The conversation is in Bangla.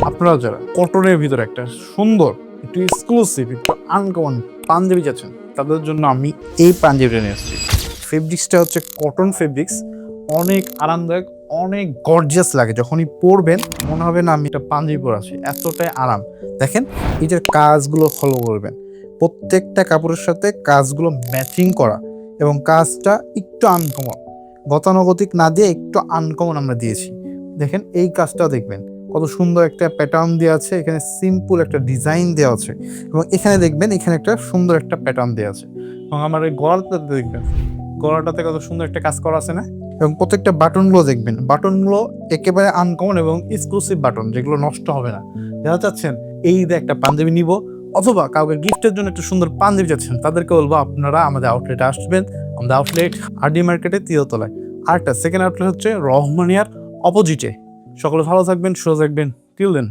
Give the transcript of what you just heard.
আপনারাও যারা কটনের ভিতরে একটা সুন্দর, একটু এক্সক্লুসিভ, একটু আনকমন পাঞ্জাবি চাচ্ছেন, তাদের জন্য আমি এই পাঞ্জাবিটা নিয়ে আসছি। ফেব্রিক্সটা হচ্ছে কটন ফেব্রিক্স, অনেক আরামদায়ক, অনেক গর্জিয়াস লাগে। যখনই পরবেন মনে হবে না আমি একটা পাঞ্জাবি পরে আছি, এতটাই আরাম। দেখেন এটার কাজগুলো ফলো করবেন, প্রত্যেকটা কাপড়ের সাথে কাজগুলো ম্যাচিং করা, এবং কাজটা একটু আনকমন, গতানুগতিক না দিয়ে একটু আনকমন আমরা দিয়েছি। দেখেন এই কাজটাও দেখবেন কত সুন্দর একটা প্যাটার্ন দেওয়া আছে, এখানে সিম্পল একটা ডিজাইন দেওয়া আছে, এবং এখানে দেখবেন এখানে একটা সুন্দর একটা প্যাটার্ন দেওয়া আছে, এবং আমার এই গলাটাতে দেখবেন, গলাটাতে কত সুন্দর একটা কাজ করা আছে না? এবং প্রত্যেকটা বাটনগুলো দেখবেন, বাটনগুলো একেবারে আনকমন এবং এক্সক্লুসিভ বাটন, যেগুলো নষ্ট হবে না। যারা চাচ্ছেন এই ঈদে একটা পাঞ্জাবি নিব, অথবা কাউকে গিফটের জন্য একটা সুন্দর পাঞ্জাবি চাচ্ছেন, তাদেরকে বলবো আপনারা আমাদের আউটলেটে আসবেন। আমাদের আউটলেট আরডি মার্কেটে তৃতীয়তলায়। আরেকটা সেকেন্ড আউটলেট হচ্ছে রহমানিয়ার অপোজিটে। সকলে ভালো থাকবেন, সুস্থ থাকবেন। টিল দেন।